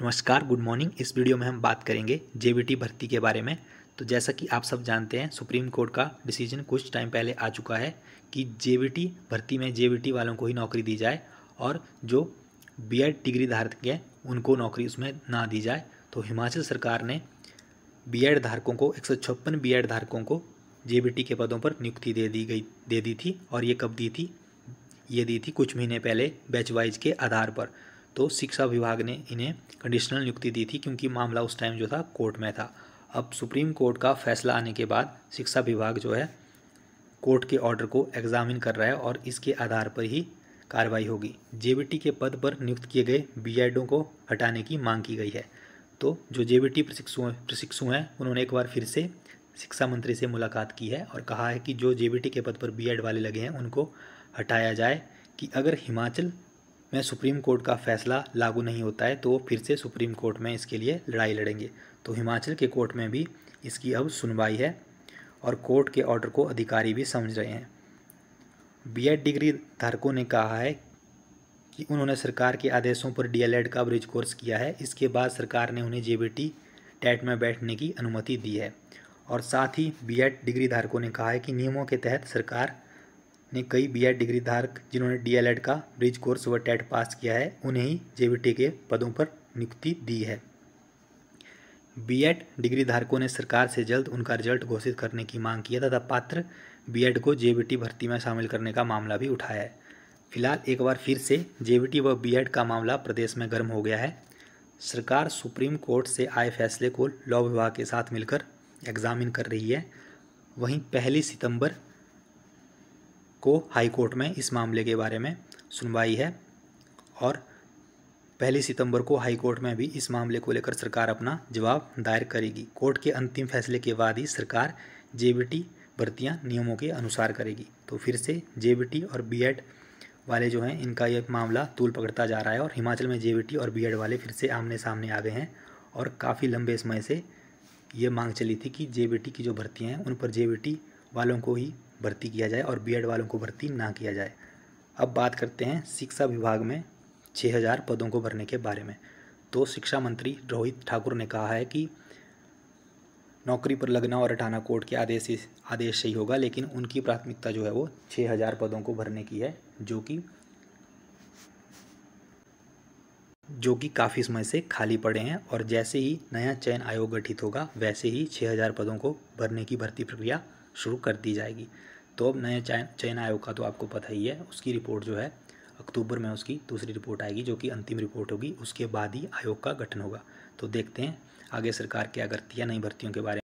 नमस्कार, good morning. इस video में हम बात करेंगे जेबीटी भर्ती के बारे में। तो जैसा कि आप सब जानते हैं, सुप्रीम कोर्ट का डिसीजन कुछ टाइम पहले आ चुका है कि जेबीटी भर्ती में जेबीटी वालों को ही नौकरी दी जाए और जो बीएड डिग्री धारक हैं उनको नौकरी उसमें ना दी जाए। तो हिमाचल सरकार ने बीएड धारकों को 156 बीएड धारकों को जेबीटी के पदों पर नियुक्ति दे दी थी। और ये कब दी थी? ये दी थी कुछ महीने पहले बैच वाइज के आधार पर। तो शिक्षा विभाग ने इन्हें कंडीशनल नियुक्ति दी थी क्योंकि मामला उस टाइम जो था कोर्ट में था। अब सुप्रीम कोर्ट का फैसला आने के बाद शिक्षा विभाग जो है कोर्ट के ऑर्डर को एग्जामिन कर रहा है और इसके आधार पर ही कार्रवाई होगी। जेबीटी के पद पर नियुक्त किए गए बीएडओ को हटाने की मांग की गई है। तो जो जेबीटी प्रशिक्षु हैं उन्होंने एक बार फिर से शिक्षा मंत्री से मुलाकात की है और कहा है कि जो जेबीटी के पद पर बीएड वाले लगे हैं उनको हटाया जाए, कि अगर हिमाचल में सुप्रीम कोर्ट का फैसला लागू नहीं होता है तो फिर से सुप्रीम कोर्ट में इसके लिए लड़ाई लड़ेंगे। तो हिमाचल के कोर्ट में भी इसकी अब सुनवाई है और कोर्ट के ऑर्डर को अधिकारी भी समझ रहे हैं। बीएड डिग्री धारकों ने कहा है कि उन्होंने सरकार के आदेशों पर डीएलएड का ब्रिज कोर्स किया है। इसके बाद सरकार ने उन्हें जेबीटी टेट में बैठने की अनुमति दी है। और साथ ही बीएड डिग्री धारकों ने कहा है कि नियमों के तहत सरकार ने कई बीएड डिग्री धारक जिन्होंने डीएलएड का ब्रिज कोर्स व टेट पास किया है उन्हें ही जेबीटी के पदों पर नियुक्ति दी है। बीएड डिग्री धारकों ने सरकार से जल्द उनका रिजल्ट घोषित करने की मांग की है तथा पात्र बीएड को जेबीटी भर्ती में शामिल करने का मामला भी उठाया है। फिलहाल एक बार फिर से जेबीटी व बीएड का मामला प्रदेश में गर्म हो गया है। सरकार सुप्रीम कोर्ट से आए फैसले को लॉ विभाग के साथ मिलकर एग्जामिन कर रही है। वहीं 1 सितंबर को हाई कोर्ट में इस मामले के बारे में सुनवाई है और 1 सितंबर को हाई कोर्ट में भी इस मामले को लेकर सरकार अपना जवाब दायर करेगी। कोर्ट के अंतिम फैसले के बाद ही सरकार जेबीटी भर्तियां नियमों के अनुसार करेगी। तो फिर से जेबीटी और बीएड वाले जो हैं इनका ये मामला तूल पकड़ता जा रहा है और हिमाचल में जेबीटी और बीएड वाले फिर से आमने सामने आ गए हैं। और काफ़ी लंबे समय से ये मांग चली थी कि जेबीटी की जो भर्तियाँ हैं उन पर जेबीटी वालों को ही भर्ती किया जाए और बीएड वालों को भर्ती ना किया जाए। अब बात करते हैं शिक्षा विभाग में 6000 पदों को भरने के बारे में। तो शिक्षा मंत्री रोहित ठाकुर ने कहा है कि नौकरी पर लगना और हटाना कोर्ट के आदेश से ही होगा, लेकिन उनकी प्राथमिकता जो है वो 6000 पदों को भरने की है, जो कि काफ़ी समय से खाली पड़े हैं। और जैसे ही नया चयन आयोग गठित होगा वैसे ही 6000 पदों को भरने की भर्ती प्रक्रिया शुरू कर दी जाएगी। तो अब नए चयन आयोग का तो आपको पता ही है, उसकी रिपोर्ट जो है अक्टूबर में उसकी दूसरी रिपोर्ट आएगी जो कि अंतिम रिपोर्ट होगी। उसके बाद ही आयोग का गठन होगा। तो देखते हैं आगे सरकार क्या करती है नई भर्तियों के बारे में।